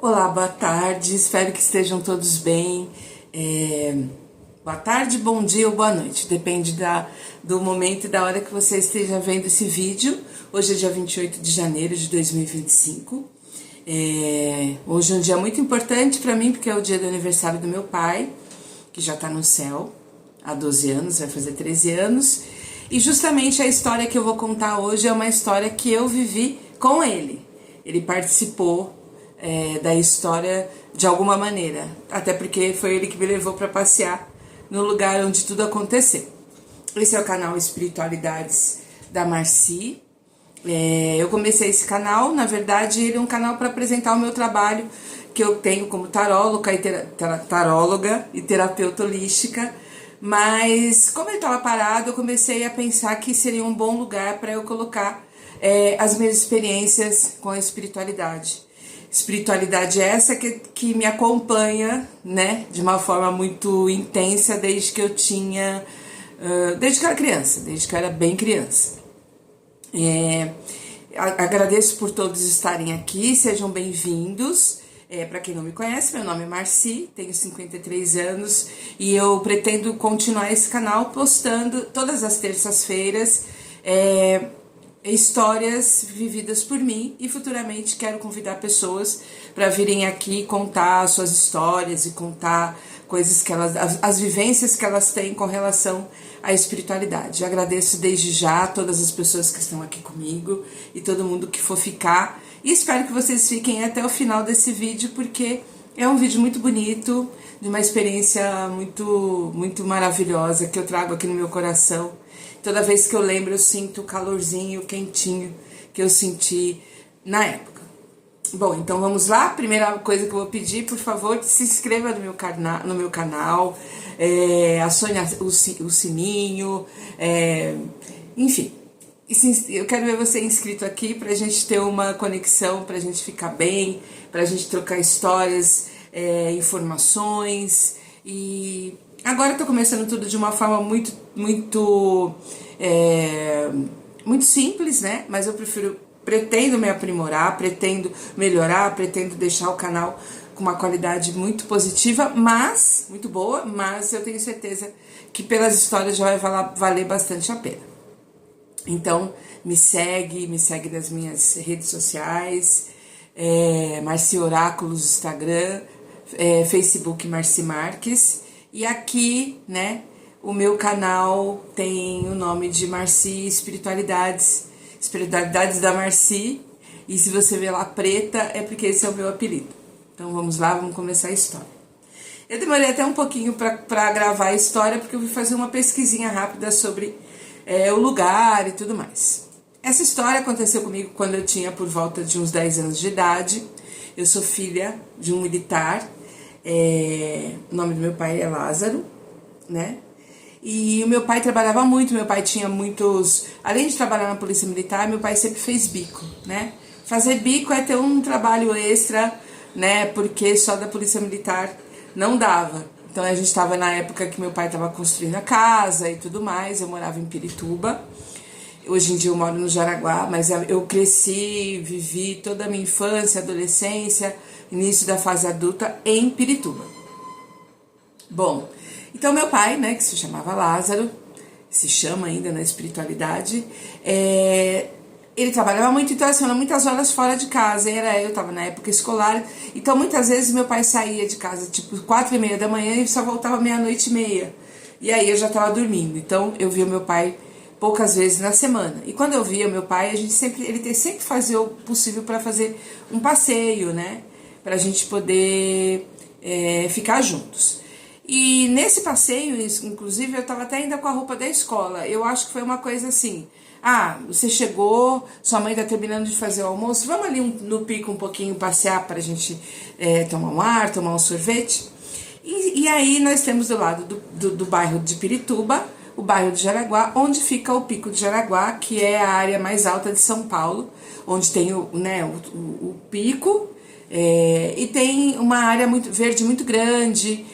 Olá, boa tarde, espero que estejam todos bem. Boa tarde, bom dia ou boa noite, depende do momento e da hora que você esteja vendo esse vídeo. Hoje é dia 28 de janeiro de 2025. Hoje é um dia muito importante para mim, porque é o dia do aniversário do meu pai, que já está no céu há 12 anos, vai fazer 13 anos. E justamente a história que eu vou contar hoje é uma história que eu vivi com ele. Ele participou da história de alguma maneira, até porque foi ele que me levou para passear no lugar onde tudo aconteceu. Esse é o canal Espiritualidades da Marci. Eu comecei esse canal, na verdade ele é um canal para apresentar o meu trabalho que eu tenho como taróloga e terapeuta holística, mas como ele estava parado, eu comecei a pensar que seria um bom lugar para eu colocar as minhas experiências com a espiritualidade. Espiritualidade essa que me acompanha, né, de uma forma muito intensa desde que eu tinha, desde que eu era criança, desde que eu era bem criança. Agradeço por todos estarem aqui, sejam bem-vindos. Para quem não me conhece, meu nome é Marci, tenho 53 anos e eu pretendo continuar esse canal postando todas as terças-feiras histórias vividas por mim, e futuramente quero convidar pessoas para virem aqui contar suas histórias e contar coisas que as vivências que elas têm com relação à espiritualidade. Eu agradeço desde já todas as pessoas que estão aqui comigo e todo mundo que for ficar, e espero que vocês fiquem até o final desse vídeo, porque é um vídeo muito bonito, de uma experiência muito, muito maravilhosa que eu trago aqui no meu coração. Toda vez que eu lembro, eu sinto o calorzinho, o quentinho que eu senti na época. Bom, então vamos lá. Primeira coisa que eu vou pedir, por favor, se inscreva no meu canal, acione o sininho, enfim. Eu quero ver você inscrito aqui pra gente ter uma conexão, pra gente ficar bem, pra gente trocar histórias, informações. E agora eu tô começando tudo de uma forma muito simples, né? Mas eu pretendo me aprimorar, pretendo melhorar, pretendo deixar o canal com uma qualidade muito positiva, mas muito boa, mas eu tenho certeza que pelas histórias já vai valer bastante a pena. Então me segue nas minhas redes sociais, Marci Oráculos, Instagram, Facebook Marci Marques, e aqui, né, o meu canal tem o nome de Marci Espiritualidades da Marci, e se você vê lá preta é porque esse é o meu apelido. Então vamos lá, vamos começar a história. Eu demorei até um pouquinho para gravar a história, porque eu fui fazer uma pesquisinha rápida sobre o lugar e tudo mais. Essa história aconteceu comigo quando eu tinha por volta de uns 10 anos de idade. Eu sou filha de um militar, o nome do meu pai é Lázaro, né? E o meu pai trabalhava muito, meu pai tinha muitos... Além de trabalhar na polícia militar, meu pai sempre fez bico, né? Fazer bico é ter um trabalho extra, né? Porque só da polícia militar não dava. Então a gente estava na época que meu pai estava construindo a casa e tudo mais, eu morava em Pirituba. Hoje em dia eu moro no Jaraguá, mas eu cresci, vivi toda a minha infância, adolescência, início da fase adulta em Pirituba. Bom, então meu pai, né, que se chamava Lázaro, se chama ainda na espiritualidade, ele trabalhava muito, então assim, muitas horas fora de casa, eu estava na época escolar, então muitas vezes meu pai saía de casa tipo 4h30 da manhã e só voltava 00:30, e aí eu já estava dormindo. Então eu via meu pai poucas vezes na semana, e quando eu via meu pai, ele sempre fazia o possível para fazer um passeio, né, para a gente poder ficar juntos. E nesse passeio, inclusive, eu estava até ainda com a roupa da escola. Eu acho que foi uma coisa assim: você chegou, sua mãe está terminando de fazer o almoço, vamos ali no pico um pouquinho passear para a gente tomar um ar, tomar um sorvete. E aí nós temos do lado do bairro de Pirituba, o bairro de Jaraguá, onde fica o Pico de Jaraguá, que é a área mais alta de São Paulo, onde tem o pico, e tem uma área verde muito grande.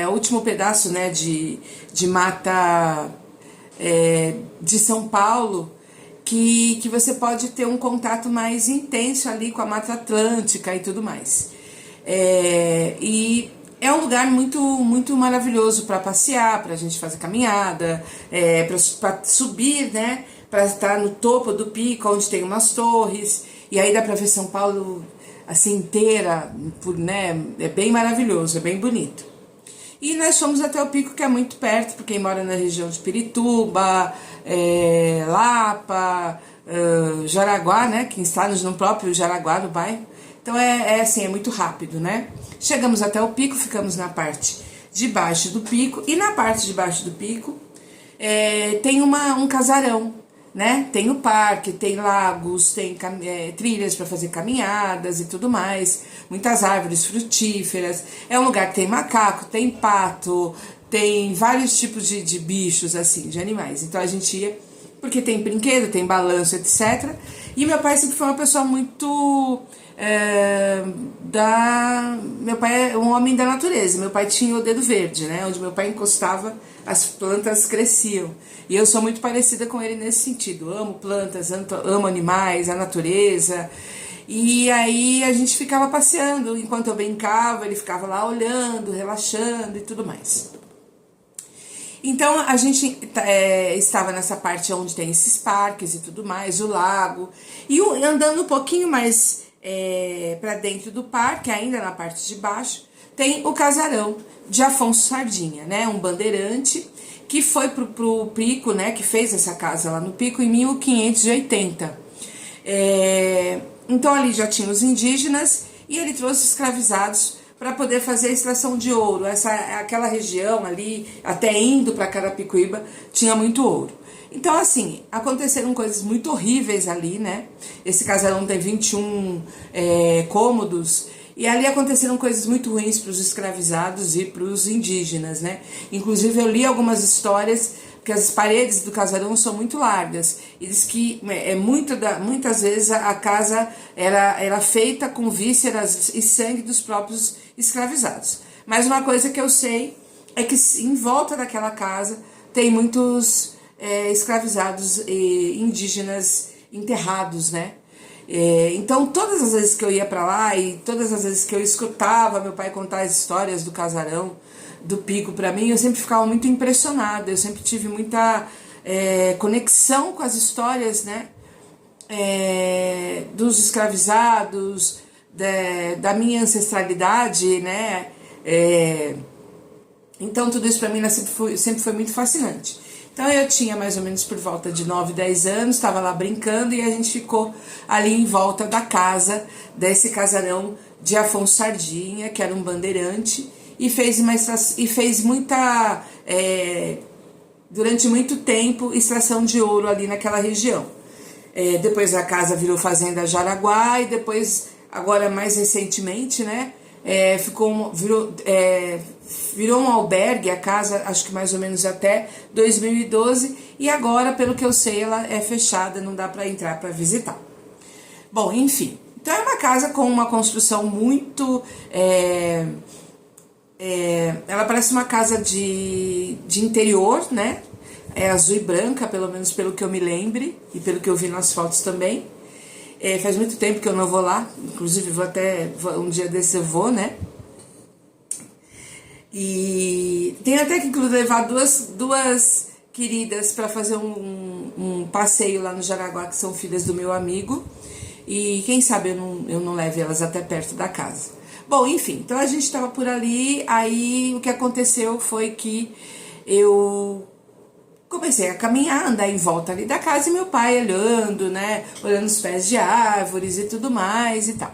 O último pedaço, né, de mata de São Paulo, que você pode ter um contato mais intenso ali com a Mata Atlântica e tudo mais. E é um lugar muito maravilhoso para passear, para a gente fazer caminhada, para subir, né? Para estar no topo do pico, onde tem umas torres, e aí dá para ver São Paulo assim inteira, né? É bem maravilhoso, é bem bonito. E nós fomos até o pico, que é muito perto, para quem mora na região de Pirituba, Lapa, Jaraguá, né? Quem está no próprio Jaraguá, no bairro. Então assim, é muito rápido, né? Chegamos até o pico, ficamos na parte de baixo do pico, e na parte de baixo do pico tem um casarão, né? Tem o parque, tem lagos, tem trilhas para fazer caminhadas e tudo mais, muitas árvores frutíferas. É um lugar que tem macaco, tem pato, tem vários tipos de bichos, assim, de animais. Então a gente ia, porque tem brinquedo, tem balanço, etc. E meu pai sempre foi uma pessoa muito... Meu pai é um homem da natureza. Meu pai tinha o dedo verde, né? Onde meu pai encostava, as plantas cresciam. E eu sou muito parecida com ele nesse sentido. Amo plantas, amo animais, a natureza. E aí a gente ficava passeando. Enquanto eu brincava, ele ficava lá olhando, relaxando e tudo mais. Então a gente estava nessa parte onde tem esses parques e tudo mais, o lago. E andando um pouquinho mais para dentro do parque, ainda na parte de baixo, tem o casarão de Afonso Sardinha, né? Um bandeirante que foi pro Pico, né? Que fez essa casa lá no Pico em 1580. Então ali já tinha os indígenas e ele trouxe escravizados para poder fazer a extração de ouro. Aquela região ali, até indo para Carapicuíba, tinha muito ouro. Então, assim, aconteceram coisas muito horríveis ali, né? Esse casarão tem 21 cômodos, e ali aconteceram coisas muito ruins para os escravizados e para os indígenas, né? Inclusive, eu li algumas histórias que as paredes do casarão são muito largas. E diz que muitas vezes a casa era feita com vísceras e sangue dos próprios escravizados. Mas uma coisa que eu sei é que em volta daquela casa tem muitos escravizados e indígenas enterrados, né? Então todas as vezes que eu ia para lá e todas as vezes que eu escutava meu pai contar as histórias do casarão do Pico para mim, eu sempre ficava muito impressionada. Eu sempre tive muita conexão com as histórias, né? Dos escravizados, da minha ancestralidade, né? Então tudo isso para mim sempre foi muito fascinante. Então eu tinha mais ou menos por volta de 9, 10 anos, estava lá brincando e a gente ficou ali em volta da casa desse casarão de Afonso Sardinha, que era um bandeirante, e fez muita, durante muito tempo, extração de ouro ali naquela região. Depois a casa virou Fazenda Jaraguá e depois, agora mais recentemente, né, virou um albergue, a casa, acho que mais ou menos até 2012, e agora, pelo que eu sei, ela é fechada, não dá para entrar para visitar. Bom, enfim, então é uma casa com uma construção muito... ela parece uma casa de interior, né? É azul e branca, pelo menos pelo que eu me lembre, e pelo que eu vi nas fotos também. Faz muito tempo que eu não vou lá, inclusive um dia desse eu vou, né? E tem até que levar duas queridas para fazer um passeio lá no Jaraguá, que são filhas do meu amigo, e quem sabe eu não leve elas até perto da casa. Bom, enfim, então a gente estava por ali, aí o que aconteceu foi que eu comecei a caminhar, andar em volta ali da casa e meu pai olhando, né, olhando os pés de árvores e tudo mais e tal.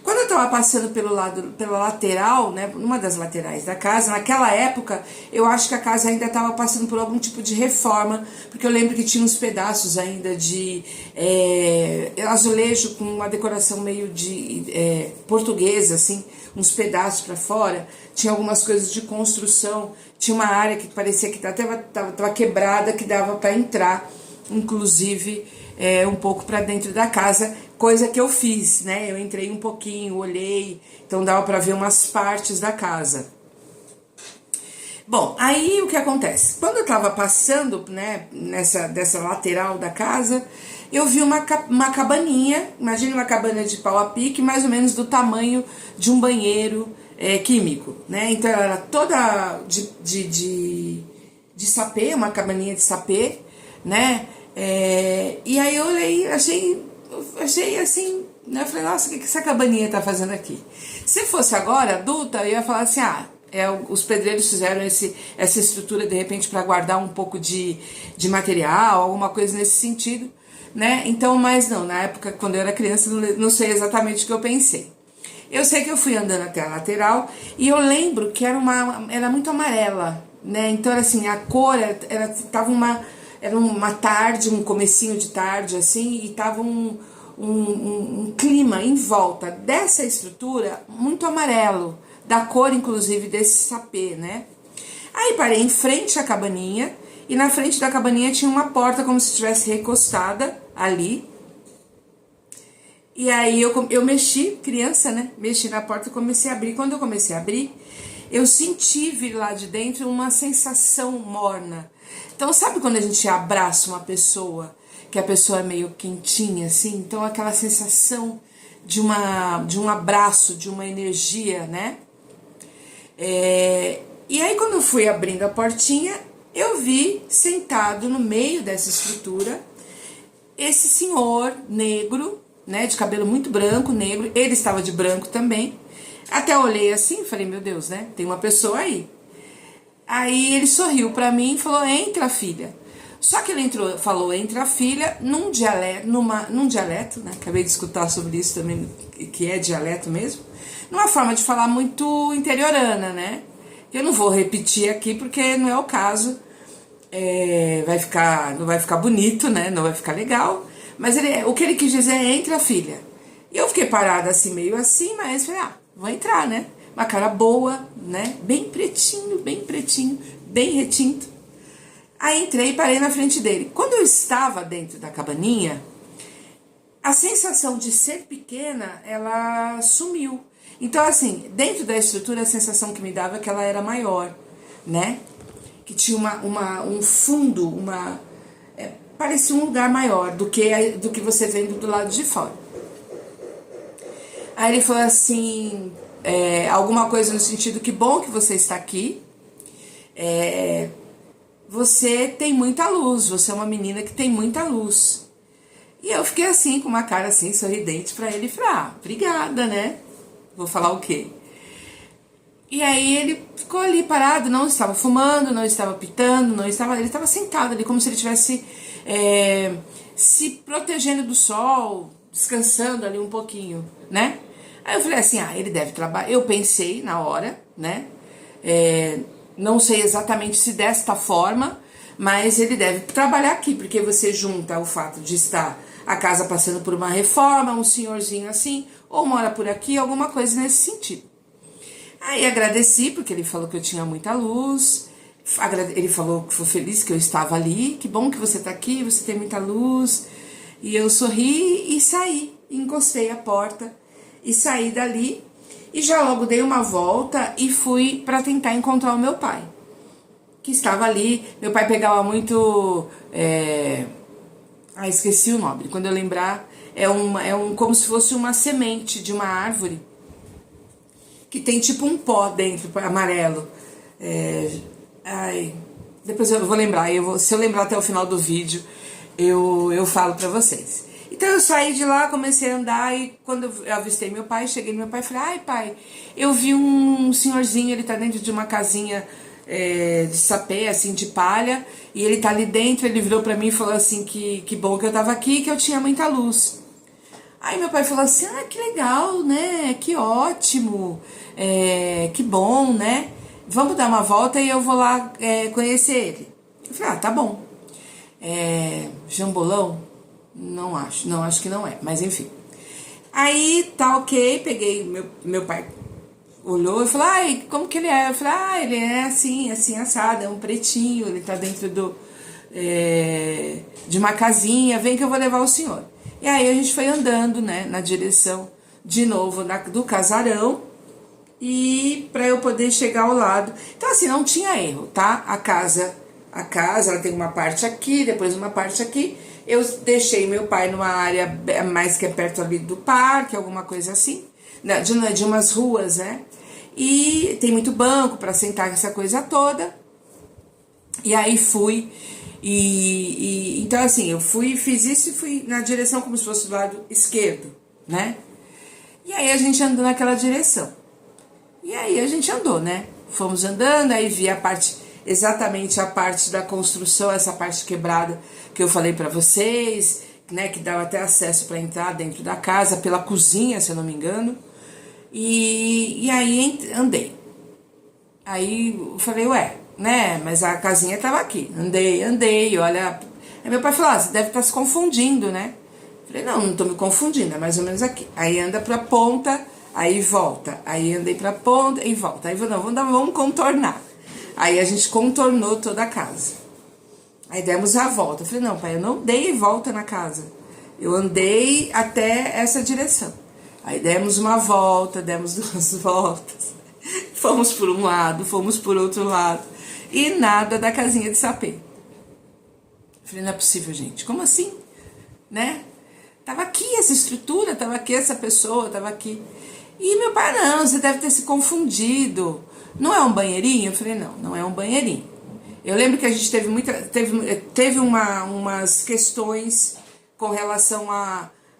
Quando eu tava passando pela lateral, né, numa das laterais da casa, naquela época, eu acho que a casa ainda estava passando por algum tipo de reforma, porque eu lembro que tinha uns pedaços ainda de azulejo com uma decoração meio de portuguesa, assim, uns pedaços para fora, tinha algumas coisas de construção, tinha uma área que parecia que tava quebrada, que dava para entrar, inclusive um pouco para dentro da casa, coisa que eu fiz, né? Eu entrei um pouquinho, olhei, então dava para ver umas partes da casa. Bom, aí o que acontece? Quando eu tava passando, né, dessa lateral da casa, eu vi uma cabaninha, imagine uma cabana de pau a pique, mais ou menos do tamanho de um banheiro químico, né? Então ela era toda de sapê, uma cabaninha de sapê, né? E aí eu olhei, achei assim, né? Eu falei, nossa, o que essa cabaninha tá fazendo aqui? Se fosse agora, adulta, eu ia falar assim, os pedreiros fizeram essa estrutura de repente para guardar um pouco de material, alguma coisa nesse sentido, né? Então, mas não, na época, quando eu era criança, não sei exatamente o que eu pensei. Eu sei que eu fui andando até a lateral e eu lembro que era muito amarela, né? Então, assim, a cor era uma tarde, um comecinho de tarde, assim, e tava um clima em volta dessa estrutura muito amarelo, da cor, inclusive, desse sapê, né? Aí parei em frente à cabaninha, e na frente da cabaninha tinha uma porta como se estivesse recostada ali. E aí eu mexi, criança, né? Mexi na porta e comecei a abrir. Quando eu comecei a abrir, eu senti vir lá de dentro uma sensação morna. Então, sabe quando a gente abraça uma pessoa, que a pessoa é meio quentinha, assim? Então, aquela sensação de um abraço, de uma energia, né? E aí, quando eu fui abrindo a portinha, eu vi sentado no meio dessa estrutura esse senhor negro, né, de cabelo muito branco, negro, ele estava de branco também. Até olhei assim e falei, meu Deus, né, tem uma pessoa aí. Aí ele sorriu pra mim e falou, entra, filha. Só que ele falou, entra, filha, num dialeto, né, acabei de escutar sobre isso também, que é dialeto mesmo, numa forma de falar muito interiorana, né. Eu não vou repetir aqui porque não é o caso, não vai ficar bonito, né, não vai ficar legal. Mas o que ele quis dizer é, entra, filha. E eu fiquei parada assim, meio assim, mas falei, vou entrar, né? Uma cara boa, né? Bem pretinho, bem retinto. Aí entrei e parei na frente dele. Quando eu estava dentro da cabaninha, a sensação de ser pequena, ela sumiu. Então, assim, dentro da estrutura, a sensação que me dava é que ela era maior, né? Que tinha um fundo, parecia um lugar maior do que você vendo do lado de fora. Aí ele falou assim, alguma coisa no sentido, que bom que você está aqui, você tem muita luz, você é uma menina que tem muita luz. E eu fiquei assim, com uma cara assim, sorridente pra ele, e falei, obrigada, né? Vou falar o quê? E aí ele ficou ali parado, não estava fumando, não estava pitando, ele estava sentado ali como se ele estivesse se protegendo do sol, descansando ali um pouquinho, né? Aí eu falei assim, ele deve trabalhar. Eu pensei na hora, né? Não sei exatamente se desta forma, mas ele deve trabalhar aqui, porque você junta o fato de estar a casa passando por uma reforma, um senhorzinho assim, ou mora por aqui, alguma coisa nesse sentido. Aí agradeci, porque ele falou que eu tinha muita luz, ele falou que foi feliz que eu estava ali, que bom que você está aqui, você tem muita luz. E eu sorri e saí, encostei a porta e saí dali. E já logo dei uma volta e fui para tentar encontrar o meu pai, que estava ali. Meu pai pegava muito... esqueci o nome, quando eu lembrar, como se fosse uma semente de uma árvore, que tem tipo um pó dentro, amarelo. Depois eu vou lembrar, se eu lembrar até o final do vídeo, eu falo pra vocês. Então eu saí de lá, comecei a andar, e quando eu avistei meu pai, cheguei no meu pai e falei, pai, eu vi um senhorzinho, ele tá dentro de uma casinha de sapé, assim, de palha, e ele tá ali dentro. Ele virou pra mim e falou assim, que bom que eu tava aqui, que eu tinha muita luz. Aí meu pai falou assim, que legal, né, que ótimo, que bom, né, vamos dar uma volta e eu vou lá conhecer ele. Eu falei, tá bom. Jambolão? Não acho que não é, mas enfim. Aí tá ok, peguei, meu pai olhou e falou, como que ele é? Eu falei, ele é assim, assado, é um pretinho, ele tá dentro de uma casinha, vem que eu vou levar o senhor. E aí a gente foi andando, né, na direção, de novo, do casarão, e para eu poder chegar ao lado. Então assim, não tinha erro, tá? A casa ela tem uma parte aqui, depois uma parte aqui. Eu deixei meu pai numa área mais que é perto ali do parque, alguma coisa assim, de umas ruas, né? E tem muito banco para sentar, essa coisa toda. E aí fui, então assim, eu fiz isso e fui na direção como se fosse do lado esquerdo, né? E aí a gente andou naquela direção. E aí a gente andou, né? Fomos andando, aí vi exatamente a parte da construção, essa parte quebrada que eu falei pra vocês, né? Que dava até acesso para entrar dentro da casa, pela cozinha, se eu não me engano. E aí andei. Aí eu falei, ué, né? Mas a casinha tava aqui. Andei, olha. Aí meu pai falou, você deve estar se confundindo, né? Eu falei, não tô me confundindo, é mais ou menos aqui. Aí anda pra ponta, aí volta. Aí andei pra ponta e volta. Aí vamos contornar. Aí a gente contornou toda a casa. Aí demos a volta. Eu falei, não, pai, eu não dei volta na casa. Eu andei até essa direção. Aí demos uma volta, demos duas voltas. Fomos por um lado, fomos por outro lado. E nada da casinha de sapê. Eu falei, não é possível, gente. Como assim? Né? Tava aqui essa estrutura, tava aqui essa pessoa, tava aqui. E meu pai, não, você deve ter se confundido. Não é um banheirinho? Eu falei, não é um banheirinho. Eu lembro que a gente teve umas questões com relação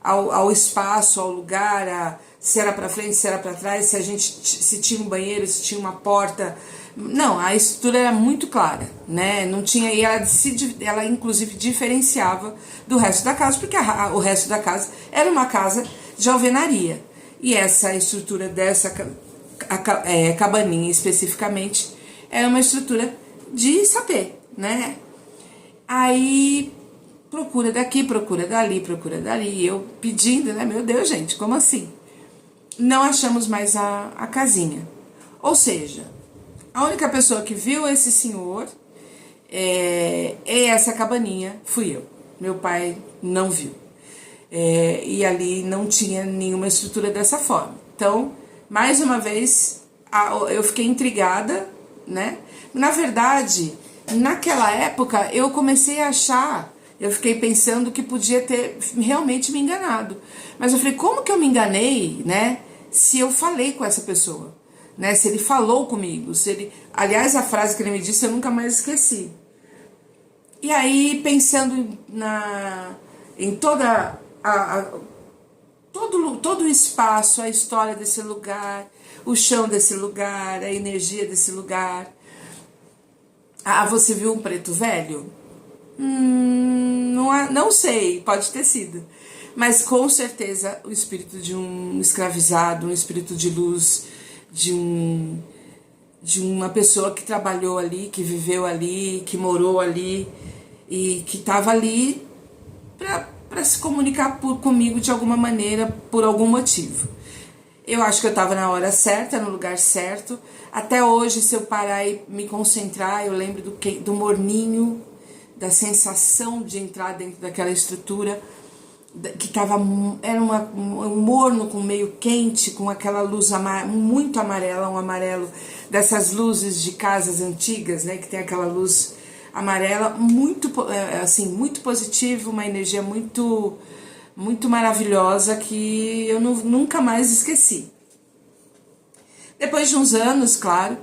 ao espaço, ao lugar, se era para frente, se era para trás, se tinha um banheiro, se tinha uma porta. Não, a estrutura era muito clara, né? Não tinha, e ela inclusive diferenciava do resto da casa, porque o resto da casa era uma casa de alvenaria. E essa estrutura dessa cabaninha especificamente era uma estrutura de sapê, né? Aí procura daqui, procura dali, eu pedindo, né? Meu Deus, gente, como assim? Não achamos mais a casinha. Ou seja, a única pessoa que viu esse senhor e essa cabaninha fui eu. Meu pai não viu. E ali não tinha nenhuma estrutura dessa forma. Então, mais uma vez, eu fiquei intrigada, né? Na verdade, naquela época, eu comecei a achar, eu fiquei pensando que podia ter realmente me enganado. Mas eu falei, como que eu me enganei, né? Se eu falei com essa pessoa, né? Se ele falou comigo, aliás, a frase que ele me disse eu nunca mais esqueci. E aí, pensando em todo o espaço, a história desse lugar, o chão desse lugar, a energia desse lugar. Você viu um preto velho? Não sei, pode ter sido. Mas com certeza o espírito de um escravizado, um espírito de luz, de uma pessoa que trabalhou ali, que viveu ali, que morou ali e que estava ali para se comunicar comigo de alguma maneira, por algum motivo. Eu acho que eu estava na hora certa, no lugar certo. Até hoje, se eu parar e me concentrar, eu lembro do morninho, da sensação de entrar dentro daquela estrutura, que era um morno com meio quente, com aquela luz muito amarela, um amarelo dessas luzes de casas antigas, né, que tem aquela luz amarela, muito positivo, uma energia muito maravilhosa que eu nunca mais esqueci. Depois de uns anos, claro,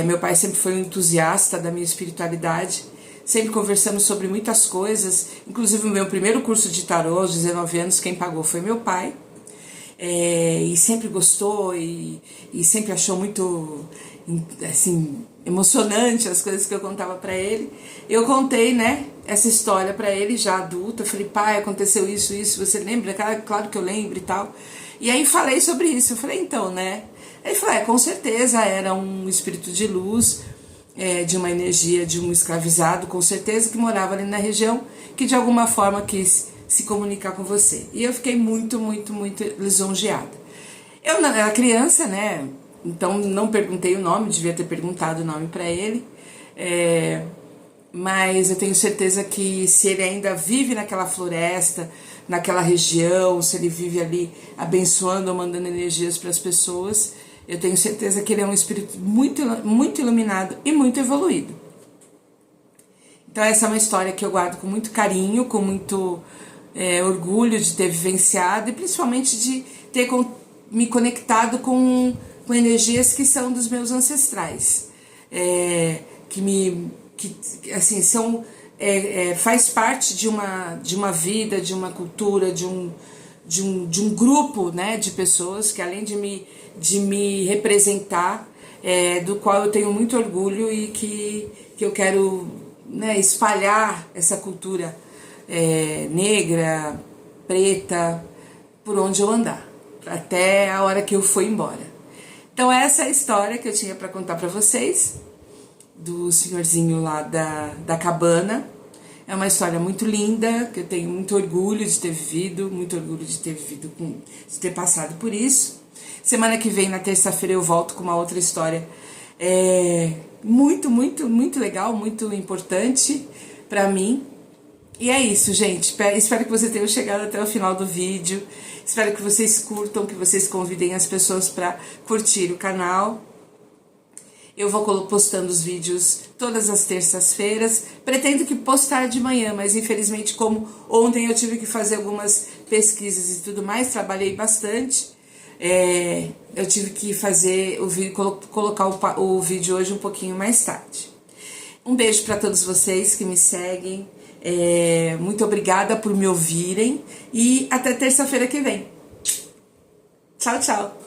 meu pai sempre foi um entusiasta da minha espiritualidade, sempre conversamos sobre muitas coisas, inclusive o meu primeiro curso de tarô, aos 19 anos, quem pagou foi meu pai, e sempre gostou e sempre achou muito, assim, emocionante as coisas que eu contava pra ele. Eu contei, né, essa história pra ele já adulta, eu falei, pai, aconteceu isso, você lembra? Claro que eu lembro e tal. E aí falei sobre isso, eu falei, então, né? Ele falou, com certeza era um espírito de luz, de uma energia de um escravizado, com certeza, que morava ali na região, que de alguma forma quis se comunicar com você. E eu fiquei muito lisonjeada. Eu era criança, né? Então não perguntei o nome, devia ter perguntado o nome para ele. Mas eu tenho certeza que se ele ainda vive naquela floresta, naquela região, se ele vive ali abençoando ou mandando energias para as pessoas, Eu tenho certeza que ele é um espírito muito iluminado e muito evoluído. Então essa é uma história que eu guardo com muito carinho, com muito orgulho de ter vivenciado e principalmente de ter me conectado com energias que são dos meus ancestrais, que assim são faz parte de uma vida, de uma cultura, de um grupo, né, de pessoas que além de me representar, do qual eu tenho muito orgulho e que eu quero, né, espalhar essa cultura negra, preta, por onde eu andar, até a hora que eu for embora. Então essa é a história que eu tinha para contar para vocês, do senhorzinho lá da cabana. É uma história muito linda, que eu tenho muito orgulho de ter vivido, de ter passado por isso. Semana que vem, na terça-feira, eu volto com uma outra história muito, muito, muito legal, muito importante para mim. E é isso, gente. Espero que vocês tenham chegado até o final do vídeo. Espero que vocês curtam, que vocês convidem as pessoas para curtir o canal. Eu vou postando os vídeos todas as terças-feiras. Pretendo que postar de manhã, mas infelizmente, como ontem eu tive que fazer algumas pesquisas e tudo mais, trabalhei bastante. Eu tive que fazer colocar o vídeo hoje um pouquinho mais tarde. Um beijo para todos vocês que me seguem. Muito obrigada por me ouvirem e até terça-feira que vem. Tchau, tchau!